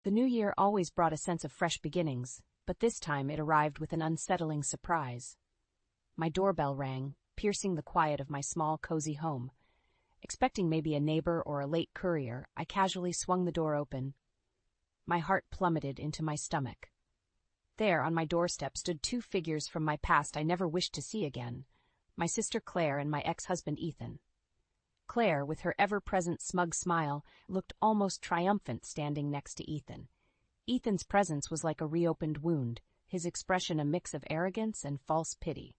The new year always brought a sense of fresh beginnings, but this time it arrived with an unsettling surprise. My doorbell rang, piercing the quiet of my small, cozy home. Expecting maybe a neighbor or a late courier, I casually swung the door open. My heart plummeted into my stomach. There, on my doorstep, stood two figures from my past I never wished to see again, my sister Claire and my ex-husband Ethan. Claire, with her ever-present smug smile, looked almost triumphant standing next to Ethan. Ethan's presence was like a reopened wound, his expression a mix of arrogance and false pity.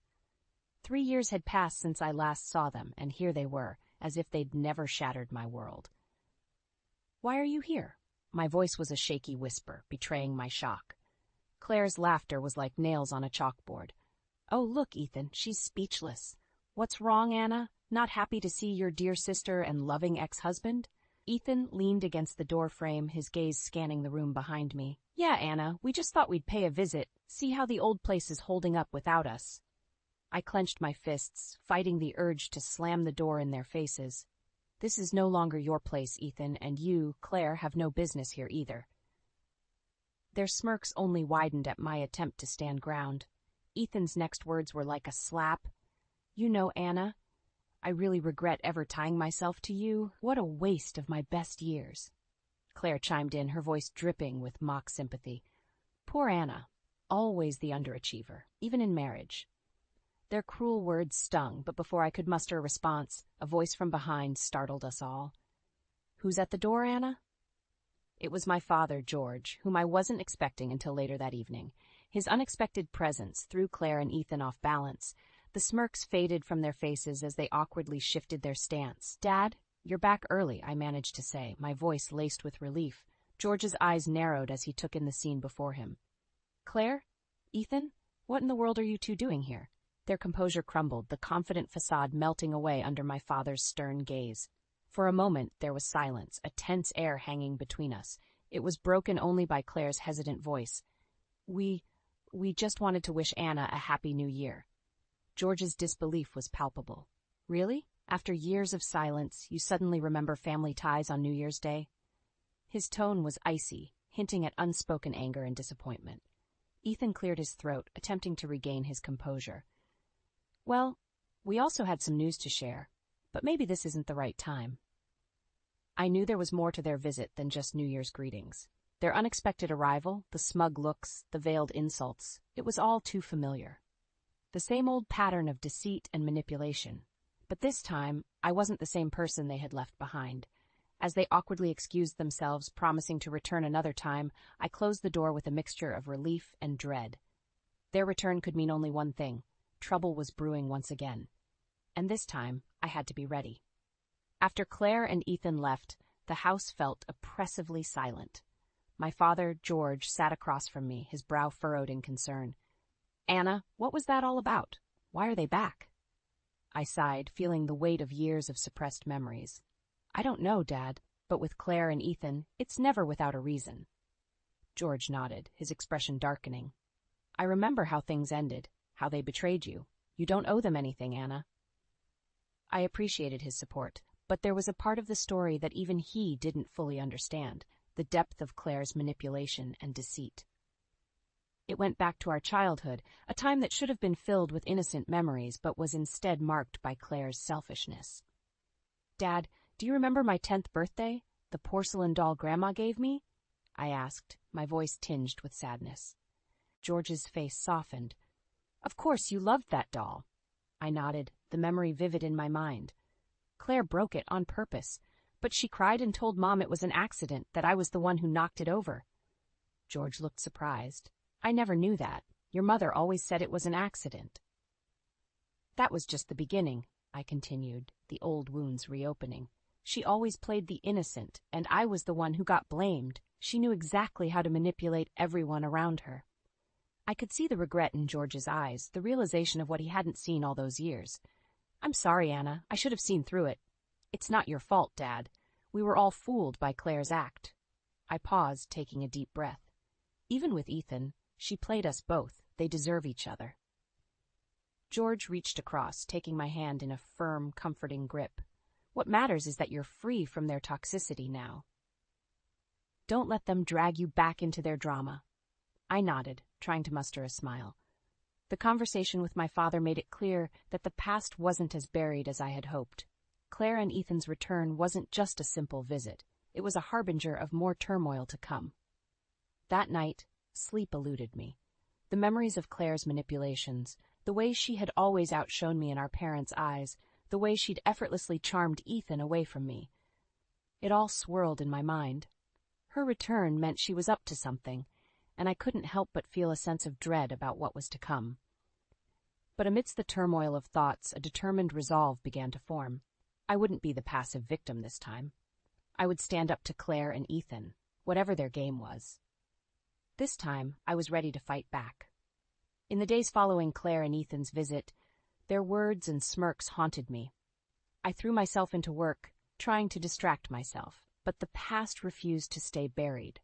3 years had passed since I last saw them, and here they were, as if they'd never shattered my world. "Why are you here?" My voice was a shaky whisper, betraying my shock. Claire's laughter was like nails on a chalkboard. "Oh, look, Ethan, she's speechless. What's wrong, Anna? Not happy to see your dear sister and loving ex-husband?" Ethan leaned against the door frame, his gaze scanning the room behind me. "Yeah, Anna, we just thought we'd pay a visit, see how the old place is holding up without us." I clenched my fists, fighting the urge to slam the door in their faces. "This is no longer your place, Ethan, and you, Claire, have no business here either." Their smirks only widened at my attempt to stand ground. Ethan's next words were like a slap. "You know, Anna, I really regret ever tying myself to you. What a waste of my best years." Claire chimed in, her voice dripping with mock sympathy. Poor Anna, always the underachiever, even in marriage. Their cruel words stung, but before I could muster a response, a voice from behind startled us all. "Who's at the door, Anna?" It was my father, George, whom I wasn't expecting until later that evening. His unexpected presence threw Claire and Ethan off balance. The smirks faded from their faces as they awkwardly shifted their stance. "Dad, you're back early," I managed to say, my voice laced with relief. George's eyes narrowed as he took in the scene before him. "Claire? Ethan? What in the world are you two doing here?" Their composure crumbled, the confident facade melting away under my father's stern gaze. For a moment there was silence, a tense air hanging between us. It was broken only by Claire's hesitant voice. We just wanted to wish Anna a happy new year." George's disbelief was palpable. "Really? After years of silence, you suddenly remember family ties on New Year's Day?" His tone was icy, hinting at unspoken anger and disappointment. Ethan cleared his throat, attempting to regain his composure. "Well, we also had some news to share, but maybe this isn't the right time." I knew there was more to their visit than just New Year's greetings. Their unexpected arrival, the smug looks, the veiled insults, it was all too familiar. The same old pattern of deceit and manipulation. But this time, I wasn't the same person they had left behind. As they awkwardly excused themselves, promising to return another time, I closed the door with a mixture of relief and dread. Their return could mean only one thing. Trouble was brewing once again. And this time, I had to be ready. After Claire and Ethan left, the house felt oppressively silent. My father, George, sat across from me, his brow furrowed in concern. "Anna, what was that all about? Why are they back?" I sighed, feeling the weight of years of suppressed memories. "I don't know, Dad, but with Claire and Ethan, it's never without a reason." George nodded, his expression darkening. "I remember how things ended, how they betrayed you. You don't owe them anything, Anna." I appreciated his support, but there was a part of the story that even he didn't fully understand, the depth of Claire's manipulation and deceit. It went back to our childhood, a time that should have been filled with innocent memories but was instead marked by Claire's selfishness. "Dad, do you remember my 10th birthday? The porcelain doll Grandma gave me?" I asked, my voice tinged with sadness. George's face softened. "Of course, you loved that doll." I nodded, the memory vivid in my mind. "Claire broke it on purpose, but she cried and told Mom it was an accident, that I was the one who knocked it over." George looked surprised. "I never knew that. Your mother always said it was an accident." "That was just the beginning," I continued, the old wounds reopening. "She always played the innocent, and I was the one who got blamed. She knew exactly how to manipulate everyone around her." I could see the regret in George's eyes, the realization of what he hadn't seen all those years. "I'm sorry, Anna. I should have seen through it. It's not your fault, Dad. We were all fooled by Claire's act." I paused, taking a deep breath. Even with Ethan, she played us both. They deserve each other. George reached across, taking my hand in a firm, comforting grip. "What matters is that you're free from their toxicity now." Don't let them drag you back into their drama. I nodded, trying to muster a smile. The conversation with my father made it clear that the past wasn't as buried as I had hoped. Claire and Ethan's return wasn't just a simple visit. It was a harbinger of more turmoil to come. That night, sleep eluded me. The memories of Claire's manipulations, the way she had always outshone me in our parents' eyes, the way she'd effortlessly charmed Ethan away from me. It all swirled in my mind. Her return meant she was up to something, and I couldn't help but feel a sense of dread about what was to come. But amidst the turmoil of thoughts, a determined resolve began to form. I wouldn't be the passive victim this time. I would stand up to Claire and Ethan, whatever their game was. This time, I was ready to fight back. In the days following Claire and Ethan's visit, their words and smirks haunted me. I threw myself into work, trying to distract myself, but the past refused to stay buried.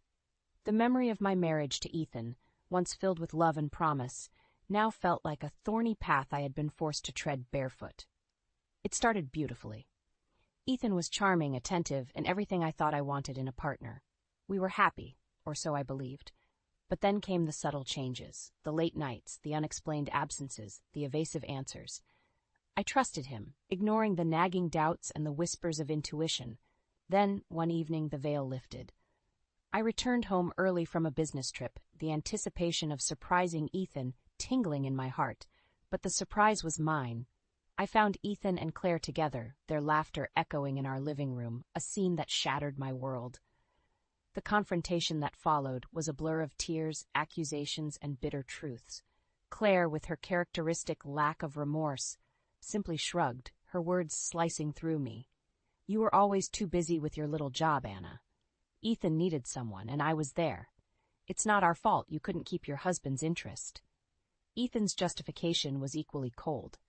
The memory of my marriage to Ethan, once filled with love and promise, now felt like a thorny path I had been forced to tread barefoot. It started beautifully. Ethan was charming, attentive, and everything I thought I wanted in a partner. We were happy, or so I believed. But then came the subtle changes, the late nights, the unexplained absences, the evasive answers. I trusted him, ignoring the nagging doubts and the whispers of intuition. Then, one evening, the veil lifted. I returned home early from a business trip, the anticipation of surprising Ethan tingling in my heart. But the surprise was mine. I found Ethan and Claire together, their laughter echoing in our living room, a scene that shattered my world. The confrontation that followed was a blur of tears, accusations, and bitter truths. Claire, with her characteristic lack of remorse, simply shrugged, her words slicing through me. "You were always too busy with your little job, Anna. Ethan needed someone, and I was there. It's not our fault you couldn't keep your husband's interest." Ethan's justification was equally cold.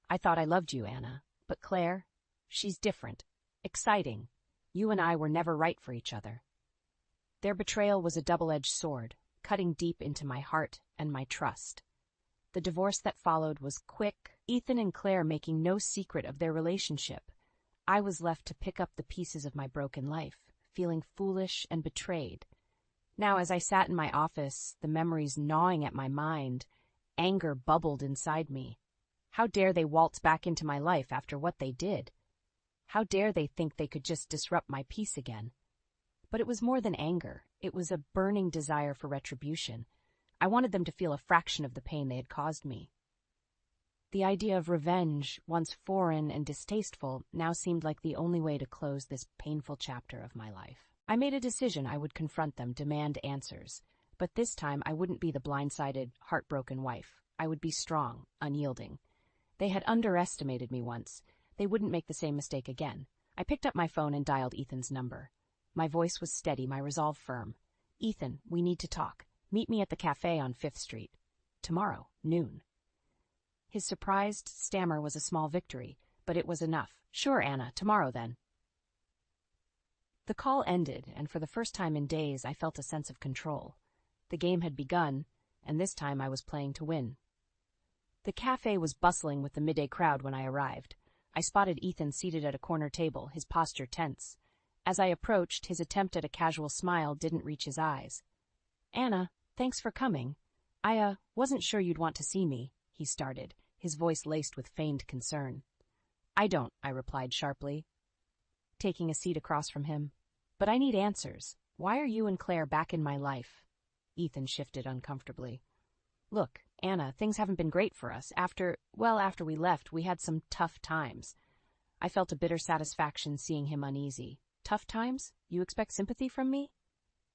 "I thought I loved you, Anna, but Claire, she's different, exciting. You and I were never right for each other." Their betrayal was a double-edged sword, cutting deep into my heart and my trust. The divorce that followed was quick, Ethan and Claire making no secret of their relationship. I was left to pick up the pieces of my broken life, feeling foolish and betrayed. Now, as I sat in my office, the memories gnawing at my mind, anger bubbled inside me. How dare they waltz back into my life after what they did? How dare they think they could just disrupt my peace again? But it was more than anger. It was a burning desire for retribution. I wanted them to feel a fraction of the pain they had caused me. The idea of revenge, once foreign and distasteful, now seemed like the only way to close this painful chapter of my life. I made a decision I would confront them, demand answers. But this time I wouldn't be the blindsided, heartbroken wife. I would be strong, unyielding. They had underestimated me once. They wouldn't make the same mistake again. I picked up my phone and dialed Ethan's number. My voice was steady, my resolve firm. "Ethan, we need to talk. Meet me at the cafe on 5th Street. Tomorrow, noon." His surprised stammer was a small victory, but it was enough. "Sure, Anna, tomorrow then." The call ended, and for the first time in days I felt a sense of control. The game had begun, and this time I was playing to win. The cafe was bustling with the midday crowd when I arrived. I spotted Ethan seated at a corner table, his posture tense. As I approached, his attempt at a casual smile didn't reach his eyes. "Anna, thanks for coming. I wasn't sure you'd want to see me," he started, his voice laced with feigned concern. "I don't," I replied sharply, taking a seat across from him. "But I need answers. Why are you and Claire back in my life?" Ethan shifted uncomfortably. "Look, Anna, things haven't been great for us. After we left, we had some tough times." I felt a bitter satisfaction seeing him uneasy. "Tough times? You expect sympathy from me?"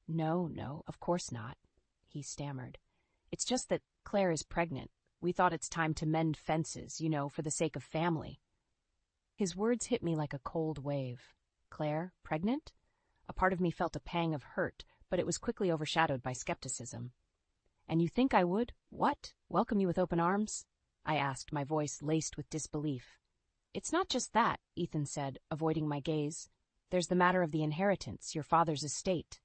No, of course not," he stammered. "It's just that Claire is pregnant. We thought it's time to mend fences, for the sake of family." His words hit me like a cold wave. Claire, pregnant? A part of me felt a pang of hurt, but it was quickly overshadowed by skepticism. "And you think I would, what, welcome you with open arms?" I asked, my voice laced with disbelief. "It's not just that," Ethan said, avoiding my gaze. "There's the matter of the inheritance, your father's estate."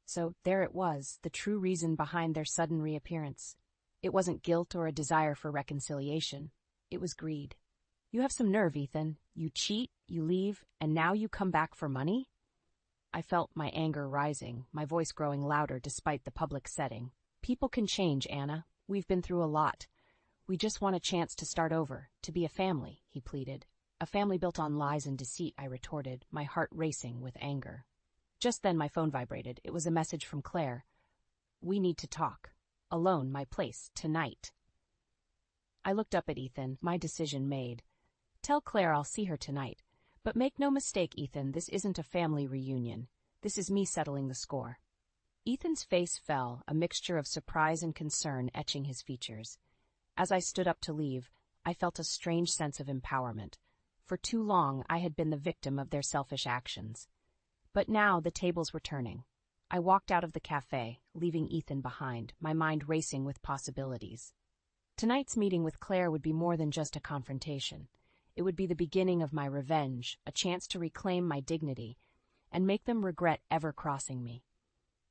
So there it was, the true reason behind their sudden reappearance. It wasn't guilt or a desire for reconciliation. It was greed. "You have some nerve, Ethan. You cheat, you leave, and now you come back for money?" I felt my anger rising, my voice growing louder despite the public setting. People can change, Anna. We've been through a lot. We just want a chance to start over, to be a family, he pleaded. A family built on lies and deceit, I retorted, my heart racing with anger. Just then my phone vibrated. It was a message from Claire. We need to talk. Alone, my place, tonight. I looked up at Ethan, my decision made. Tell Claire I'll see her tonight. But make no mistake, Ethan, this isn't a family reunion. This is me settling the score. Ethan's face fell, a mixture of surprise and concern etching his features. As I stood up to leave, I felt a strange sense of empowerment. For too long, I had been the victim of their selfish actions. But now the tables were turning. I walked out of the cafe, leaving Ethan behind, my mind racing with possibilities. Tonight's meeting with Claire would be more than just a confrontation. It would be the beginning of my revenge, a chance to reclaim my dignity, and make them regret ever crossing me.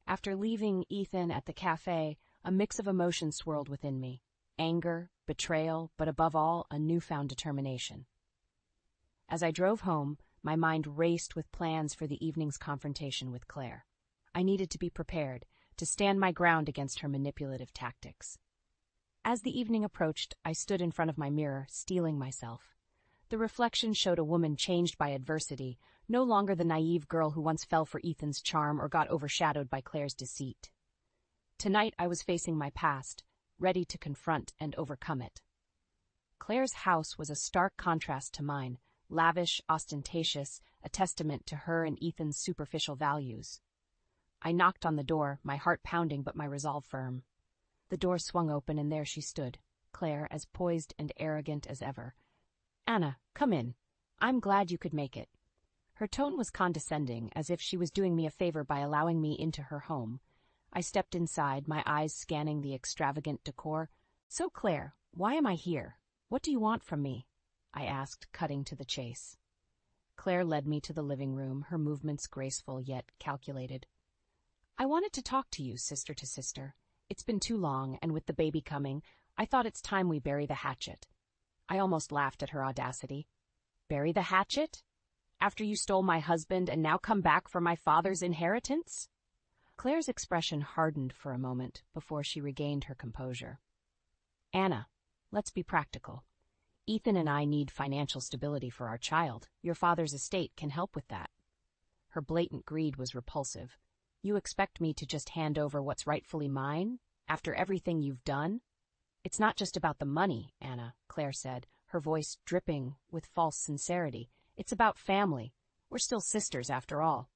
After leaving Ethan at the cafe, a mix of emotions swirled within me. Anger, betrayal, but above all, a newfound determination. As I drove home, my mind raced with plans for the evening's confrontation with Claire. I needed to be prepared, to stand my ground against her manipulative tactics. As the evening approached, I stood in front of my mirror, steeling myself. The reflection showed a woman changed by adversity, no longer the naive girl who once fell for Ethan's charm or got overshadowed by Claire's deceit. Tonight I was facing my past, ready to confront and overcome it. Claire's house was a stark contrast to mine, lavish, ostentatious, a testament to her and Ethan's superficial values. I knocked on the door, my heart pounding but my resolve firm. The door swung open and there she stood, Claire as poised and arrogant as ever. Anna, come in. I'm glad you could make it. Her tone was condescending, as if she was doing me a favor by allowing me into her home. I stepped inside, my eyes scanning the extravagant decor. So, Claire, why am I here? What do you want from me? I asked, cutting to the chase. Claire led me to the living room, her movements graceful yet calculated. I wanted to talk to you, sister to sister. It's been too long, and with the baby coming, I thought it's time we bury the hatchet. I almost laughed at her audacity. Bury the hatchet? After you stole my husband and now come back for my father's inheritance? Claire's expression hardened for a moment before she regained her composure. Anna, let's be practical. Ethan and I need financial stability for our child. Your father's estate can help with that. Her blatant greed was repulsive. You expect me to just hand over what's rightfully mine, after everything you've done? It's not just about the money, Anna, Claire said, her voice dripping with false sincerity. It's about family. We're still sisters, after all.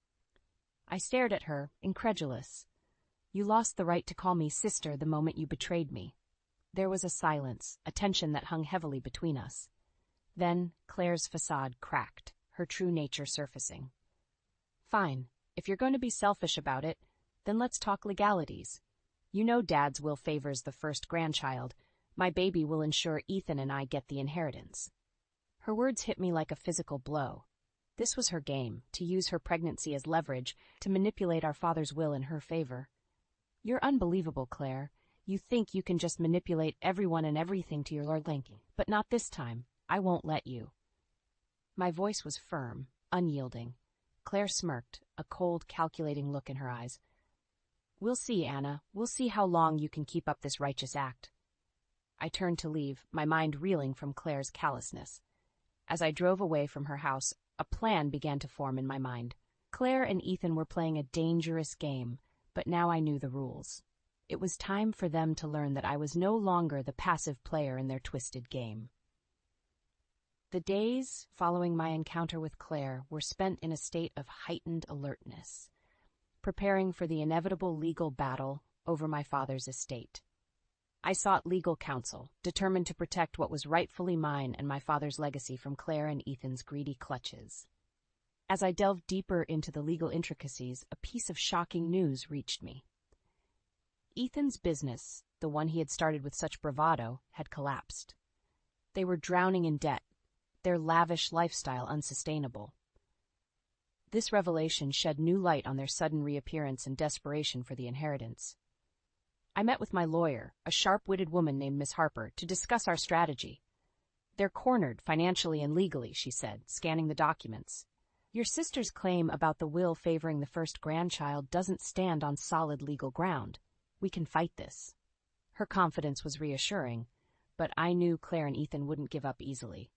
I stared at her, incredulous. You lost the right to call me sister the moment you betrayed me. There was a silence, a tension that hung heavily between us. Then Claire's facade cracked, her true nature surfacing. Fine. If you're going to be selfish about it, then let's talk legalities. You know Dad's will favors the first grandchild. My baby will ensure Ethan and I get the inheritance. Her words hit me like a physical blow. This was her game, to use her pregnancy as leverage, to manipulate our father's will in her favor. You're unbelievable, Claire. You think you can just manipulate everyone and everything to your liking, but not this time. I won't let you. My voice was firm, unyielding. Claire smirked, a cold, calculating look in her eyes. We'll see, Anna. We'll see how long you can keep up this righteous act. I turned to leave, my mind reeling from Claire's callousness. As I drove away from her house, a plan began to form in my mind. Claire and Ethan were playing a dangerous game, but now I knew the rules. It was time for them to learn that I was no longer the passive player in their twisted game. The days following my encounter with Claire were spent in a state of heightened alertness, preparing for the inevitable legal battle over my father's estate. I sought legal counsel, determined to protect what was rightfully mine and my father's legacy from Claire and Ethan's greedy clutches. As I delved deeper into the legal intricacies, a piece of shocking news reached me. Ethan's business, the one he had started with such bravado, had collapsed. They were drowning in debt, their lavish lifestyle unsustainable. This revelation shed new light on their sudden reappearance and desperation for the inheritance. I met with my lawyer, a sharp-witted woman named Miss Harper, to discuss our strategy. They're cornered financially and legally, she said, scanning the documents. Your sister's claim about the will favoring the first grandchild doesn't stand on solid legal ground. We can fight this. Her confidence was reassuring, but I knew Claire and Ethan wouldn't give up easily.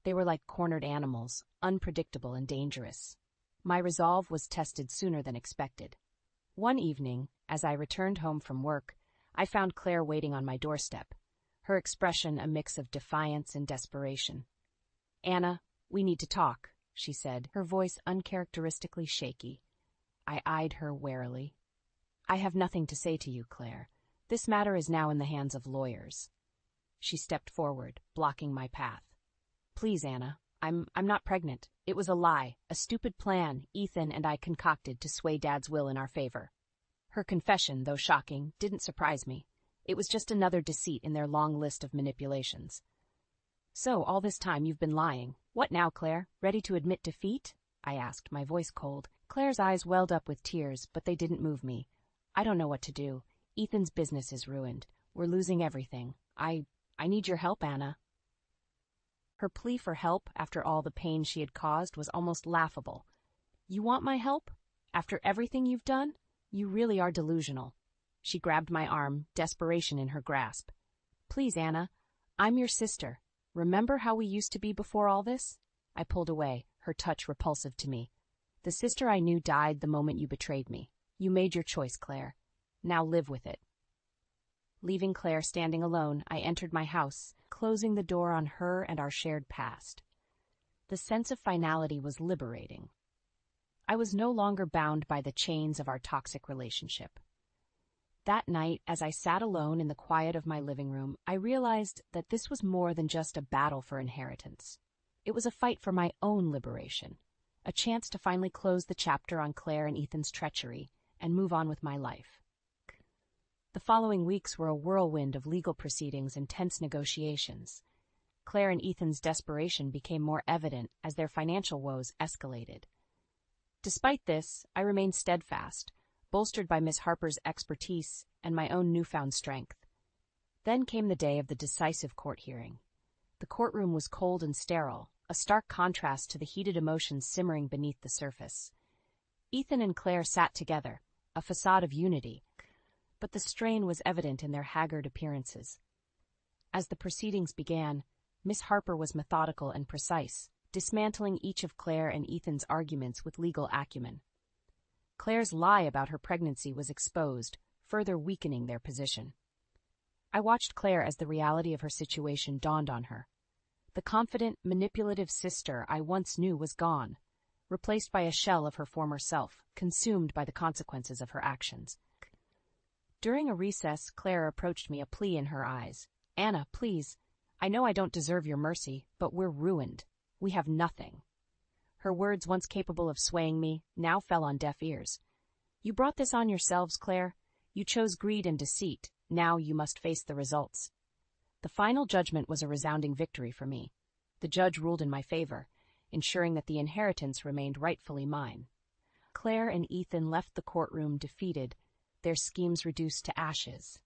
They were like cornered animals, unpredictable and dangerous. My resolve was tested sooner than expected. One evening, as I returned home from work, I found Claire waiting on my doorstep, her expression a mix of defiance and desperation. "Anna, we need to talk," she said, her voice uncharacteristically shaky. I eyed her warily. "I have nothing to say to you, Claire. This matter is now in the hands of lawyers." She stepped forward, blocking my path. "Please, Anna, I'm not pregnant. It was a lie, a stupid plan Ethan and I concocted to sway Dad's will in our favor." Her confession, though shocking, didn't surprise me. It was just another deceit in their long list of manipulations. "So, all this time you've been lying. What now, Claire? Ready to admit defeat?" I asked, my voice cold. Claire's eyes welled up with tears, but they didn't move me. "I don't know what to do. Ethan's business is ruined. We're losing everything. I need your help, Anna." Her plea for help after all the pain she had caused was almost laughable. "You want my help? After everything you've done? You really are delusional." She grabbed my arm, desperation in her grasp. "Please, Anna, I'm your sister. Remember how we used to be before all this?" I pulled away, her touch repulsive to me. "The sister I knew died the moment you betrayed me. You made your choice, Claire. Now live with it." Leaving Claire standing alone, I entered my house, closing the door on her and our shared past. The sense of finality was liberating. I was no longer bound by the chains of our toxic relationship. That night, as I sat alone in the quiet of my living room, I realized that this was more than just a battle for inheritance. It was a fight for my own liberation, a chance to finally close the chapter on Claire and Ethan's treachery and move on with my life. The following weeks were a whirlwind of legal proceedings and tense negotiations. Claire and Ethan's desperation became more evident as their financial woes escalated. Despite this, I remained steadfast, bolstered by Miss Harper's expertise and my own newfound strength. Then came the day of the decisive court hearing. The courtroom was cold and sterile, a stark contrast to the heated emotions simmering beneath the surface. Ethan and Claire sat together, a facade of unity, but the strain was evident in their haggard appearances. As the proceedings began, Miss Harper was methodical and precise, dismantling each of Claire and Ethan's arguments with legal acumen. Claire's lie about her pregnancy was exposed, further weakening their position. I watched Claire as the reality of her situation dawned on her. The confident, manipulative sister I once knew was gone, replaced by a shell of her former self, consumed by the consequences of her actions. During a recess, Claire approached me, a plea in her eyes. "Anna, please. I know I don't deserve your mercy, but we're ruined. We have nothing." Her words, once capable of swaying me, now fell on deaf ears. "You brought this on yourselves, Claire. You chose greed and deceit. Now you must face the results." The final judgment was a resounding victory for me. The judge ruled in my favor, ensuring that the inheritance remained rightfully mine. Claire and Ethan left the courtroom defeated, their schemes reduced to ashes.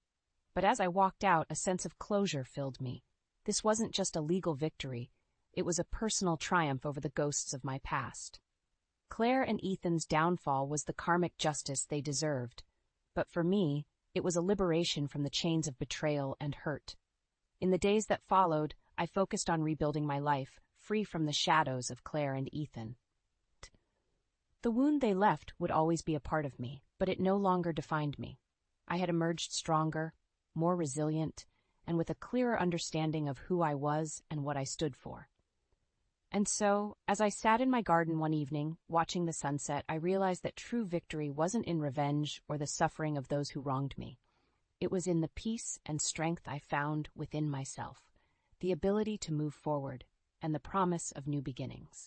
But as I walked out, a sense of closure filled me. This wasn't just a legal victory. It was a personal triumph over the ghosts of my past. Claire and Ethan's downfall was the karmic justice they deserved, but for me, it was a liberation from the chains of betrayal and hurt. In the days that followed, I focused on rebuilding my life, free from the shadows of Claire and Ethan. The wound they left would always be a part of me, but it no longer defined me. I had emerged stronger, more resilient, and with a clearer understanding of who I was and what I stood for. And so, as I sat in my garden one evening, watching the sunset, I realized that true victory wasn't in revenge or the suffering of those who wronged me. It was in the peace and strength I found within myself, the ability to move forward, and the promise of new beginnings.